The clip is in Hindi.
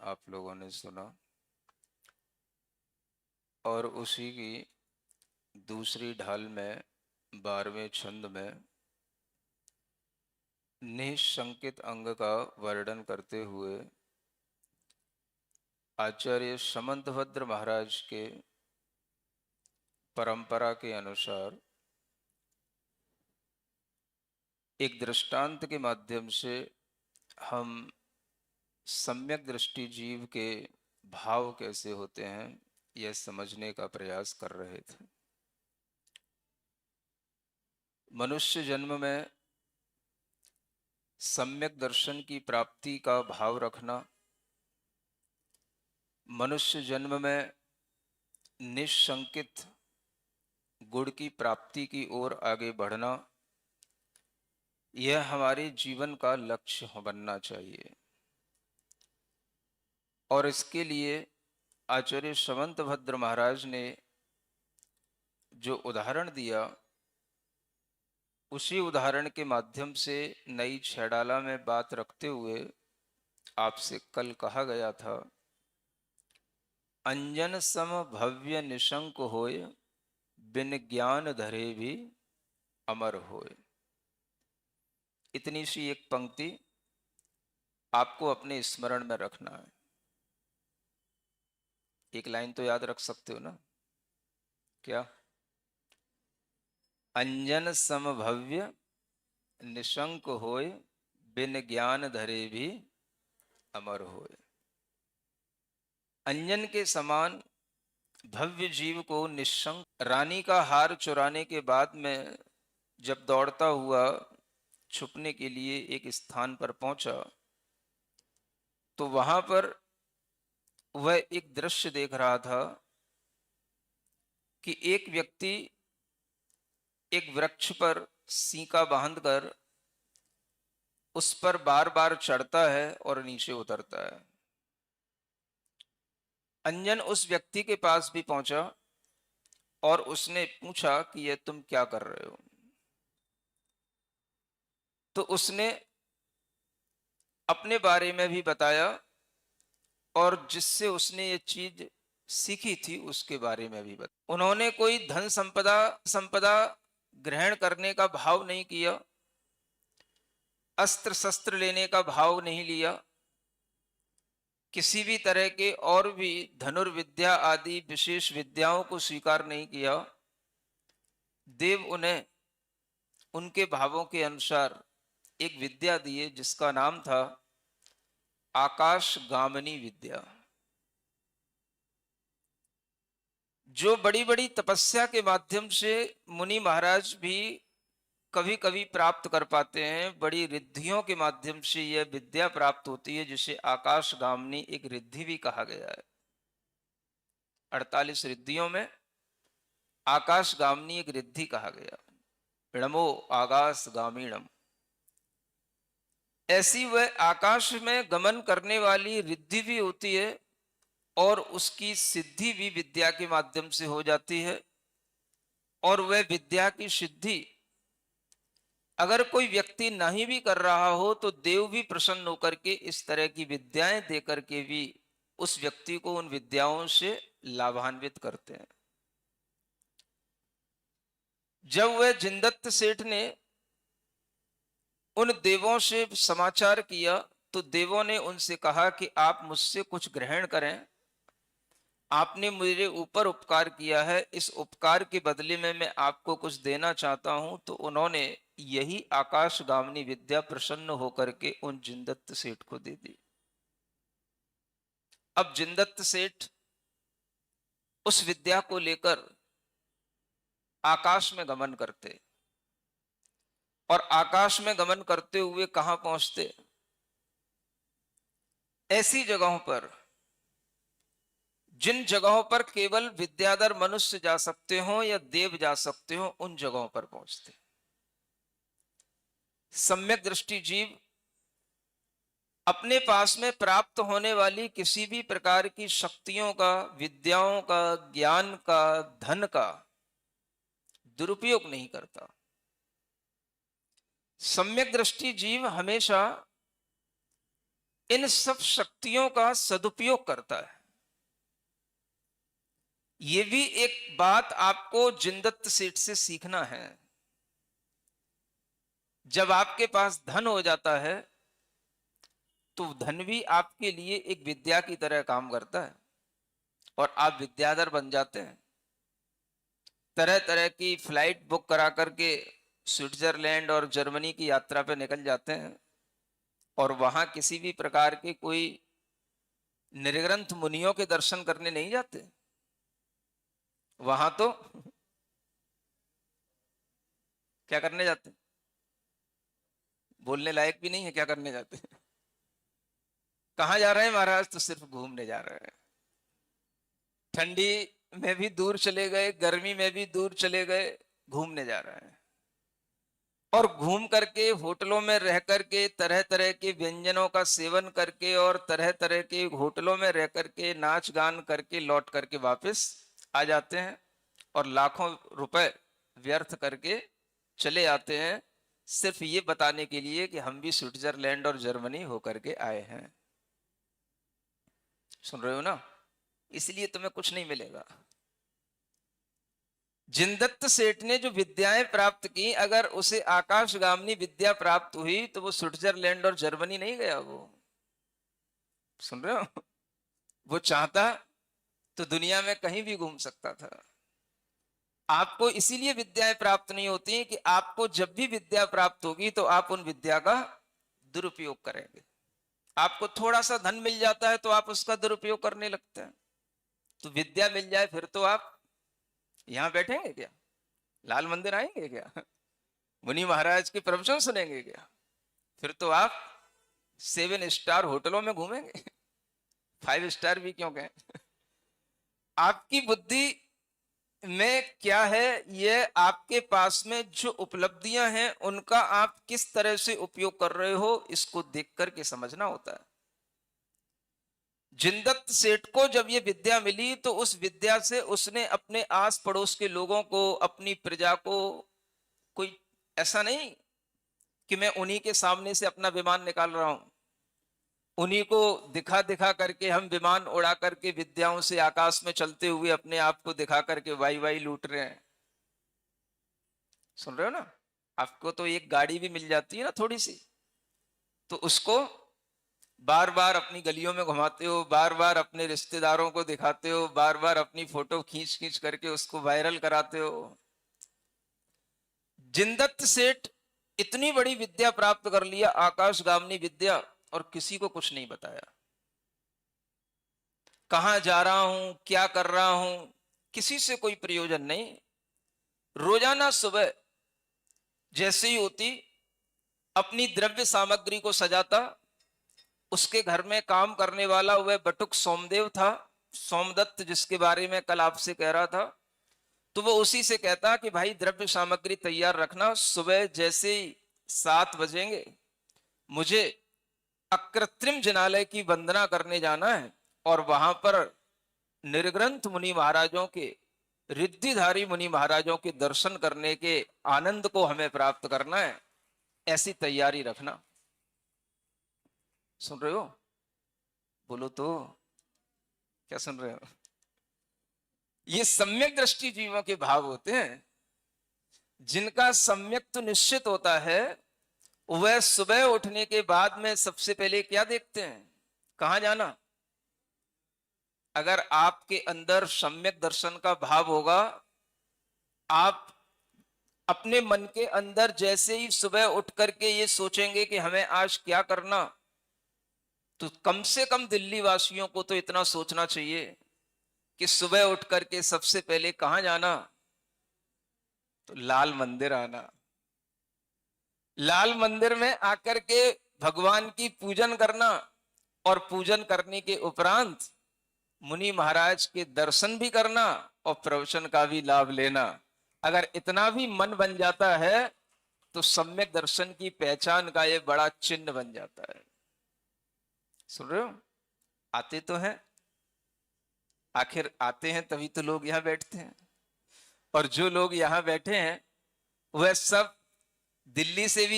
आप लोगों ने सुना, और उसी की दूसरी ढाल में 12वें छंद में निःशंकित अंग का वर्णन करते हुए आचार्य समंतभद्र महाराज के परंपरा के अनुसार एक दृष्टांत के माध्यम से हम सम्यक दृष्टि जीव के भाव कैसे होते हैं यह समझने का प्रयास कर रहे थे। मनुष्य जन्म में सम्यक दर्शन की प्राप्ति का भाव रखना, मनुष्य जन्म में निःशंकित गुण की प्राप्ति की ओर आगे बढ़ना, यह हमारे जीवन का लक्ष्य बनना चाहिए। और इसके लिए आचार्य समंतभद्र महाराज ने जो उदाहरण दिया, उसी उदाहरण के माध्यम से नई छैडाला में बात रखते हुए आपसे कल कहा गया था, अंजन सम भव्य निशंक होय, बिन ज्ञान धरे भी अमर होय। इतनी सी एक पंक्ति आपको अपने स्मरण में रखना है। एक लाइन तो याद रख सकते हो ना? क्या? अंजन सम भव्य निशंक होय, बिन ज्ञान धरे भी अमर होय। अंजन के समान भव्य जीव को निशंक, रानी का हार चुराने के बाद में जब दौड़ता हुआ छुपने के लिए एक स्थान पर पहुंचा, तो वहां पर वह एक दृश्य देख रहा था कि एक व्यक्ति एक वृक्ष पर सीका बांधकर उस पर बार बार चढ़ता है और नीचे उतरता है। अंजन उस व्यक्ति के पास भी पहुंचा और उसने पूछा कि यह तुम क्या कर रहे हो? तो उसने अपने बारे में भी बताया और जिससे उसने ये चीज सीखी थी उसके बारे में भी बताया। उन्होंने कोई धन संपदा संपदा ग्रहण करने का भाव नहीं किया, अस्त्र शस्त्र लेने का भाव नहीं लिया, किसी भी तरह के और भी धनुर्विद्या आदि विशेष विद्याओं को स्वीकार नहीं किया। देव उन्हें उनके भावों के अनुसार एक विद्या दिए जिसका नाम था आकाशगामिनी विद्या, जो बड़ी बड़ी तपस्या के माध्यम से मुनि महाराज भी कभी कभी प्राप्त कर पाते हैं। बड़ी रिद्धियों के माध्यम से यह विद्या प्राप्त होती है, जिसे आकाशगामिनी एक रिद्धि भी कहा गया है। 48 रिद्धियों में आकाशगामिनी एक रिद्धि कहा गया। इणमो आकाशगामिणम, ऐसी वह आकाश में गमन करने वाली रिद्धि भी होती है और उसकी सिद्धि भी विद्या के माध्यम से हो जाती है। और वह विद्या की सिद्धि अगर कोई व्यक्ति नहीं भी कर रहा हो तो देव भी प्रसन्न होकर के इस तरह की विद्याएं देकर के भी उस व्यक्ति को उन विद्याओं से लाभान्वित करते हैं। जब वह जिनदत्त सेठ ने उन देवों से समाचार किया तो देवों ने उनसे कहा कि आप मुझसे कुछ ग्रहण करें, आपने मेरे ऊपर उपकार किया है, इस उपकार के बदले में मैं आपको कुछ देना चाहता हूं। तो उन्होंने यही आकाशगामिनी विद्या प्रसन्न होकर के उन जिनदत्त सेठ को दे दी। अब जिनदत्त सेठ उस विद्या को लेकर आकाश में गमन करते और आकाश में गमन करते हुए कहां पहुंचते? ऐसी जगहों पर जिन जगहों पर केवल विद्याधर मनुष्य जा सकते हो या देव जा सकते हो, उन जगहों पर पहुंचते। सम्यक दृष्टि जीव अपने पास में प्राप्त होने वाली किसी भी प्रकार की शक्तियों का, विद्याओं का, ज्ञान का, धन का दुरुपयोग नहीं करता। सम्यक दृष्टि जीव हमेशा इन सब शक्तियों का सदुपयोग करता है। ये भी एक बात आपको जिनदत्त सेठ से सीखना है। जब आपके पास धन हो जाता है तो धन भी आपके लिए एक विद्या की तरह काम करता है और आप विद्याधर बन जाते हैं। तरह तरह की फ्लाइट बुक करा करके स्विट्जरलैंड और जर्मनी की यात्रा पे निकल जाते हैं और वहां किसी भी प्रकार के कोई निर्ग्रंथ मुनियों के दर्शन करने नहीं जाते। वहां तो क्या करने जाते हैं? बोलने लायक भी नहीं है, क्या करने जाते हैं? कहाँ जा रहे हैं महाराज? तो सिर्फ घूमने जा रहे हैं। ठंडी में भी दूर चले गए, गर्मी में भी दूर चले गए, घूमने जा रहे हैं। और घूम करके होटलों में रह करके तरह तरह के व्यंजनों का सेवन करके और तरह तरह के होटलों में रह करके नाच गान करके लौट करके वापस आ जाते हैं और लाखों रुपए व्यर्थ करके चले आते हैं, सिर्फ ये बताने के लिए कि हम भी स्विट्जरलैंड और जर्मनी होकर के आए हैं। सुन रहे हो ना? इसलिए तुम्हें कुछ नहीं मिलेगा। जिनदत्त सेठ ने जो विद्याएं प्राप्त की, अगर उसे आकाशगामिनी विद्या प्राप्त हुई तो वो स्विट्जरलैंड और जर्मनी नहीं गया। वो सुन रहे हो? वो चाहता तो दुनिया में कहीं भी घूम सकता था। आपको इसीलिए विद्याएं प्राप्त नहीं होती कि आपको जब भी विद्या प्राप्त होगी तो आप उन विद्या का दुरुपयोग करेंगे। आपको थोड़ा सा धन मिल जाता है तो आप उसका दुरुपयोग करने लगते हैं। तो विद्या मिल जाए फिर तो आप यहां बैठेंगे क्या? लाल मंदिर आएंगे क्या? मुनि महाराज के प्रवचन सुनेंगे क्या? फिर तो आप 7 स्टार होटलों में घूमेंगे। 5 स्टार भी क्यों कहें। आपकी बुद्धि में क्या है, ये आपके पास में जो उपलब्धियां हैं उनका आप किस तरह से उपयोग कर रहे हो, इसको देख करके समझना होता है। जिनदत्त सेठ को जब ये विद्या मिली तो उस विद्या से उसने अपने आस पड़ोस के लोगों को, अपनी प्रजा को, कोई ऐसा नहीं कि मैं उन्हीं के सामने से अपना विमान निकाल रहा हूं, उन्हीं को दिखा दिखा करके हम विमान उड़ा करके विद्याओं से आकाश में चलते हुए अपने आप को दिखा करके वाई वाई लूट रहे हैं। सुन रहे हो ना? आपको तो एक गाड़ी भी मिल जाती है ना थोड़ी सी, तो उसको बार बार अपनी गलियों में घुमाते हो, बार बार अपने रिश्तेदारों को दिखाते हो, बार बार अपनी फोटो खींच खींच करके उसको वायरल कराते हो। जिनदत्त सेठ इतनी बड़ी विद्या प्राप्त कर लिया, आकाशगामिनी विद्या, और किसी को कुछ नहीं बताया। कहां जा रहा हूं, क्या कर रहा हूं, किसी से कोई प्रयोजन नहीं। रोजाना सुबह जैसे ही होती अपनी द्रव्य सामग्री को सजाता। उसके घर में काम करने वाला वह बटुक सोमदेव था, सोमदत्त, जिसके बारे में कल आपसे कह रहा था। तो वो उसी से कहता कि भाई द्रव्य सामग्री तैयार रखना, सुबह जैसे ही 7 बजेंगे मुझे अकृत्रिम जिनालय की वंदना करने जाना है और वहां पर निर्ग्रंथ मुनि महाराजों के, रिद्धिधारी मुनि महाराजों के दर्शन करने के आनंद को हमें प्राप्त करना है। ऐसी तैयारी रखना। सुन रहे हो? बोलो तो, क्या सुन रहे हो? ये सम्यक दृष्टि जीवों के भाव होते हैं। जिनका सम्यक तो निश्चित होता है, वह सुबह उठने के बाद में सबसे पहले क्या देखते हैं? कहां जाना? अगर आपके अंदर सम्यक दर्शन का भाव होगा, आप अपने मन के अंदर जैसे ही सुबह उठ करके ये सोचेंगे कि हमें आज क्या करना, तो कम से कम दिल्ली वासियों को तो इतना सोचना चाहिए कि सुबह उठ करके सबसे पहले कहां जाना? तो लाल मंदिर आना। लाल मंदिर में आकर के भगवान की पूजन करना और पूजन करने के उपरांत मुनि महाराज के दर्शन भी करना और प्रवचन का भी लाभ लेना। अगर इतना भी मन बन जाता है तो सम्यक दर्शन की पहचान का ये बड़ा चिन्ह बन जाता है। सुन रहे हो? आते तो हैं, आखिर आते हैं तभी तो लोग यहां बैठते हैं। और जो लोग यहां बैठे हैं वह सब दिल्ली से भी